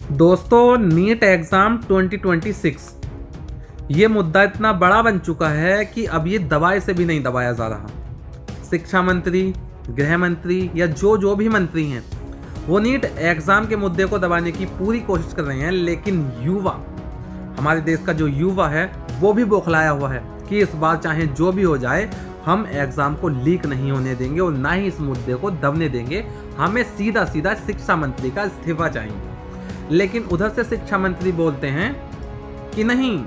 दोस्तों, NEET exam 2026 ये मुद्दा इतना बड़ा बन चुका है कि अब ये दबाए से भी नहीं दबाया जा रहा। शिक्षा मंत्री, गृह मंत्री या जो भी मंत्री हैं, वो नीट एग्ज़ाम के मुद्दे को दबाने की पूरी कोशिश कर रहे हैं, लेकिन युवा, हमारे देश का जो युवा है, वो भी बौखलाया हुआ है कि इस बार चाहे जो भी हो जाए, हम एग्ज़ाम को लीक नहीं होने देंगे और ना ही इस मुद्दे को दबने देंगे। हमें सीधा शिक्षा मंत्री का इस्तीफा चाहिए। लेकिन उधर से शिक्षा मंत्री बोलते हैं कि नहीं,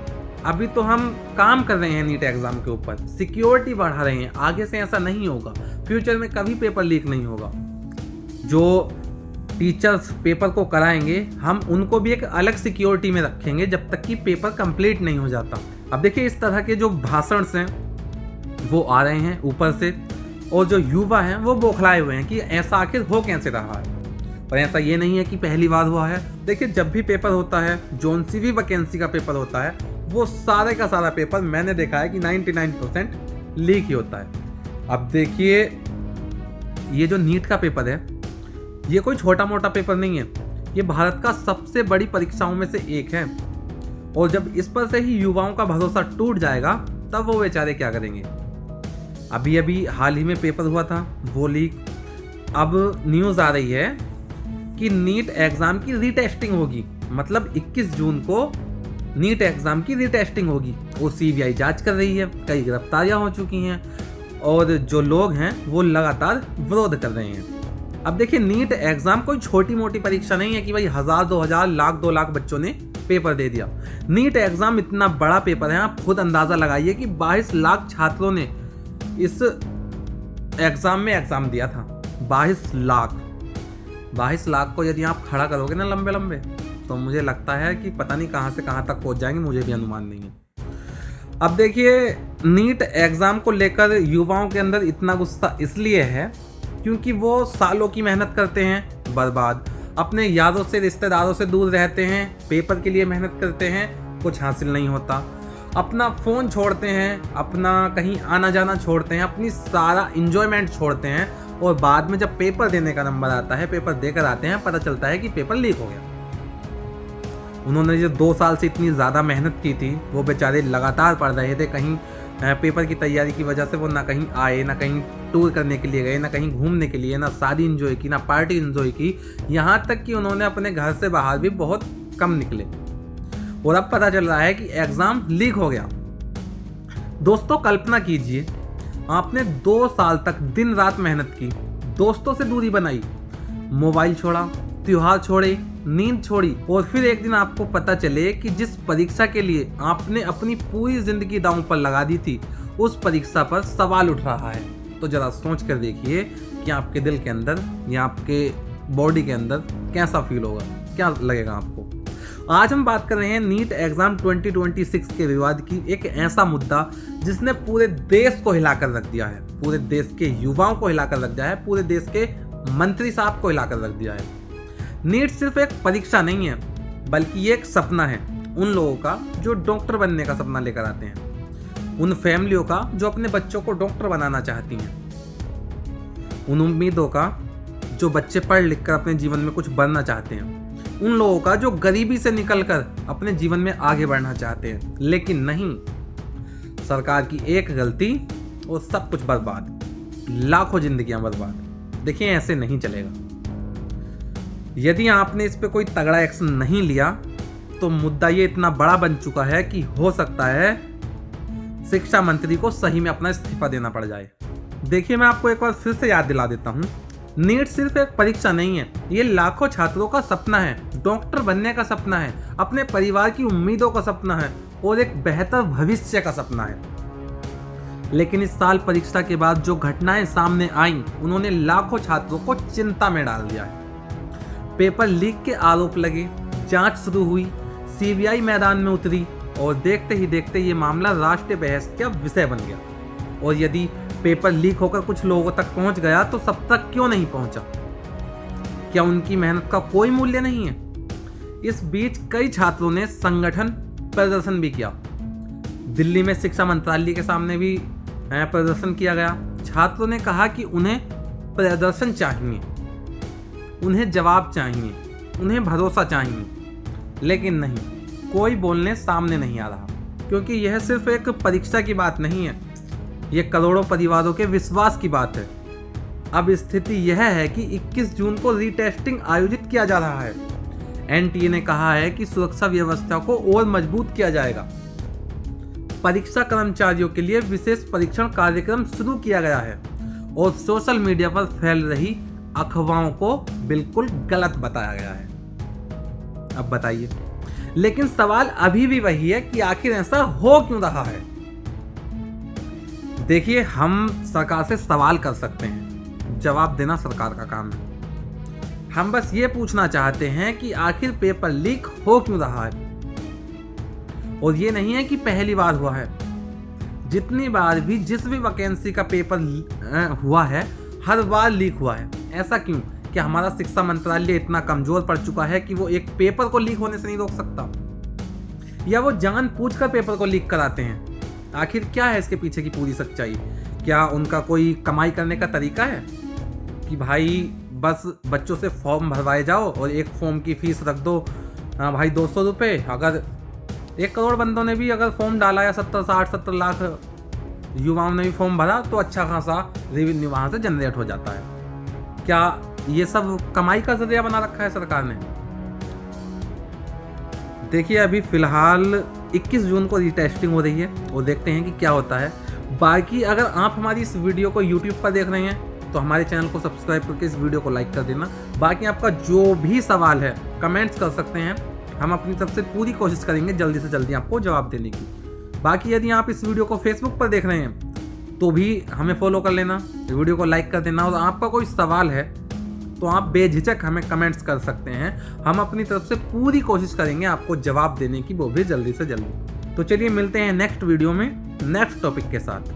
अभी तो हम काम कर रहे हैं नीट एग्ज़ाम के ऊपर, सिक्योरिटी बढ़ा रहे हैं, आगे से ऐसा नहीं होगा, फ्यूचर में कभी पेपर लीक नहीं होगा। जो टीचर्स पेपर को कराएंगे, हम उनको भी एक अलग सिक्योरिटी में रखेंगे जब तक कि पेपर कंप्लीट नहीं हो जाता। अब देखिए, इस तरह के जो भाषण हैं वो आ रहे हैं ऊपर से, और जो युवा हैं वो बौखलाए हुए हैं कि ऐसा आखिर हो कैसे रहा है। और ऐसा ये नहीं है कि पहली बार हुआ है। देखिए, जब भी पेपर होता है, जोन सी भी वैकेंसी का पेपर होता है, वो सारे का सारा पेपर मैंने देखा है कि 99% लीक ही होता है। अब देखिए, ये जो नीट का पेपर है, ये कोई छोटा मोटा पेपर नहीं है, ये भारत का सबसे बड़ी परीक्षाओं में से एक है। और जब इस पर से ही युवाओं का भरोसा टूट जाएगा, तब वो बेचारे क्या करेंगे। अभी हाल ही में पेपर हुआ था, वो लीक। अब न्यूज़ आ रही है कि नीट एग्ज़ाम की रीटेस्टिंग होगी, मतलब 21 जून को नीट एग्ज़ाम की रीटेस्टिंग होगी। वो सीबीआई जांच कर रही है, कई गिरफ्तारियां हो चुकी हैं और जो लोग हैं वो लगातार विरोध कर रहे हैं। अब देखिए, नीट एग्ज़ाम कोई छोटी मोटी परीक्षा नहीं है कि भाई 1000, 2000, लाख 2 लाख बच्चों ने पेपर दे दिया। नीट एग्ज़ाम इतना बड़ा पेपर है, आप खुद अंदाज़ा लगाइए कि 22 लाख छात्रों ने इस एग्ज़ाम में एग्ज़ाम दिया था। 22 लाख को यदि आप खड़ा करोगे ना लंबे लंबे, तो मुझे लगता है कि पता नहीं कहाँ से कहाँ तक पहुँच जाएंगे, मुझे भी अनुमान नहीं है। अब देखिए, नीट एग्ज़ाम को लेकर युवाओं के अंदर इतना गुस्सा इसलिए है क्योंकि वो सालों की मेहनत करते हैं बर्बाद, अपने यारों से, रिश्तेदारों से दूर रहते हैं, पेपर के लिए मेहनत करते हैं, कुछ हासिल नहीं होता, अपना फ़ोन छोड़ते हैं, अपना कहीं आना जाना छोड़ते हैं, अपनी सारा इंजॉयमेंट छोड़ते हैं, और बाद में जब पेपर देने का नंबर आता है, पेपर देकर आते हैं, पता चलता है कि पेपर लीक हो गया। उन्होंने जो 2 साल से इतनी ज़्यादा मेहनत की थी, वो बेचारे लगातार पढ़ रहे थे। कहीं पेपर की तैयारी की वजह से वो ना कहीं आए, ना कहीं टूर करने के लिए गए, ना कहीं घूमने के लिए, ना शादी इंजॉय की, ना पार्टी इंजॉय की, यहाँ तक कि उन्होंने अपने घर से बाहर भी बहुत कम निकले। और अब पता चल रहा है कि एग्ज़ाम लीक हो गया। दोस्तों, कल्पना कीजिए, आपने 2 साल तक दिन रात मेहनत की, दोस्तों से दूरी बनाई, मोबाइल छोड़ा, त्योहार छोड़े, नींद छोड़ी, और फिर एक दिन आपको पता चले कि जिस परीक्षा के लिए आपने अपनी पूरी जिंदगी दांव पर लगा दी थी, उस परीक्षा पर सवाल उठ रहा है। तो जरा सोच कर देखिए कि आपके दिल के अंदर या आपके बॉडी के अंदर कैसा फील होगा, क्या लगेगा आपको। आज हम बात कर रहे हैं नीट एग्ज़ाम 2026 के विवाद की, एक ऐसा मुद्दा जिसने पूरे देश को हिलाकर रख दिया है, पूरे देश के युवाओं को हिलाकर रख दिया है, पूरे देश के मंत्री साहब को हिलाकर रख दिया है। नीट सिर्फ एक परीक्षा नहीं है, बल्कि ये एक सपना है उन लोगों का जो डॉक्टर बनने का सपना लेकर आते हैं, उन फैमिलियों का जो अपने बच्चों को डॉक्टर बनाना चाहती हैं, उन उम्मीदों का जो बच्चे पढ़ लिख कर अपने जीवन में कुछ बनना चाहते हैं, उन लोगों का जो गरीबी से निकलकर अपने जीवन में आगे बढ़ना चाहते हैं। लेकिन नहीं, सरकार की एक गलती और सब कुछ बर्बाद, लाखों जिंदगियां बर्बाद। देखिए, ऐसे नहीं चलेगा। यदि आपने इस पे कोई तगड़ा एक्शन नहीं लिया, तो मुद्दा ये इतना बड़ा बन चुका है कि हो सकता है शिक्षा मंत्री को सही में अपना इस्तीफा देना पड़ जाए। देखिए, मैं आपको एक बार फिर से याद दिला देता हूँ, नीट सिर्फ एक परीक्षा नहीं है, ये लाखों छात्रों का सपना है, डॉक्टर बनने का सपना है, अपने परिवार की उम्मीदों का सपना है, और एक बेहतर भविष्य का सपना है। लेकिन इस साल परीक्षा के बाद जो घटनाएं सामने आईं, उन्होंने लाखों छात्रों को चिंता में डाल दिया है। पेपर लीक के आरोप लगे, जांच शुरू हुई, सीबीआई मैदान में उतरी, और देखते ही देखते ये मामला राष्ट्रीय बहस का विषय बन गया। और यदि पेपर लीक होकर कुछ लोगों तक पहुंच गया, तो सब तक क्यों नहीं पहुंचा? क्या उनकी मेहनत का कोई मूल्य नहीं है? इस बीच कई छात्रों ने संगठन प्रदर्शन भी किया। दिल्ली में शिक्षा मंत्रालय के सामने भी प्रदर्शन किया गया। छात्रों ने कहा कि उन्हें प्रदर्शन चाहिए, उन्हें जवाब चाहिए, उन्हें भरोसा चाहिए। लेकिन नहीं, कोई बोलने सामने नहीं आ रहा, क्योंकि यह सिर्फ एक परीक्षा की बात नहीं है, यह करोड़ों परिवारों के विश्वास की बात है। अब स्थिति यह है कि 21 जून को रीटेस्टिंग आयोजित किया जा रहा है। एनटीए ने कहा है कि सुरक्षा व्यवस्था को और मजबूत किया जाएगा। परीक्षा कर्मचारियों के लिए विशेष परीक्षण कार्यक्रम शुरू किया गया है और सोशल मीडिया पर फैल रही अफवाहों को बिल्कुल गलत बताया गया है। अब बताइए, लेकिन सवाल अभी भी वही है कि आखिर ऐसा हो क्यों रहा है। देखिए, हम सरकार से सवाल कर सकते हैं, जवाब देना सरकार का काम है। हम बस ये पूछना चाहते हैं कि आखिर पेपर लीक हो क्यों रहा है। और ये नहीं है कि पहली बार हुआ है, जितनी बार भी जिस भी वैकेंसी का पेपर हुआ है हर बार लीक हुआ है। ऐसा क्यों? कि हमारा शिक्षा मंत्रालय इतना कमजोर पड़ चुका है कि वो एक पेपर को लीक होने से नहीं रोक सकता, या वो जानबूझकर पेपर को लीक कराते हैं। आखिर क्या है इसके पीछे की पूरी सच्चाई? क्या उनका कोई कमाई करने का तरीका है कि भाई बस बच्चों से फॉर्म भरवाए जाओ और एक फॉर्म की फीस रख दो भाई 200 रुपये। अगर 1 करोड़ बंदों ने भी अगर फॉर्म डाला या 70 लाख युवाओं ने भी फॉर्म भरा तो अच्छा खासा रेवेन्यू वहाँ से जनरेट हो जाता है। क्या ये सब कमाई का जरिया बना रखा है सरकार ने? देखिए, अभी फिलहाल 21 जून को रीटेस्टिंग हो रही है और देखते हैं कि क्या होता है। बाकी अगर आप हमारी इस वीडियो को YouTube पर देख रहे हैं तो हमारे चैनल को सब्सक्राइब करके इस वीडियो को लाइक कर देना। बाकी आपका जो भी सवाल है कमेंट्स कर सकते हैं, हम अपनी तरफ से पूरी कोशिश करेंगे जल्दी से जल्दी आपको जवाब देने की। बाकी यदि आप इस वीडियो को फेसबुक पर देख रहे हैं तो भी हमें फॉलो कर लेना, वीडियो को लाइक कर देना, और आपका कोई सवाल है तो आप बेझिझक हमें कमेंट्स कर सकते हैं। हम अपनी तरफ से पूरी कोशिश करेंगे आपको जवाब देने की, वो भी जल्दी से जल्दी। तो चलिए मिलते हैं नेक्स्ट वीडियो में नेक्स्ट टॉपिक के साथ।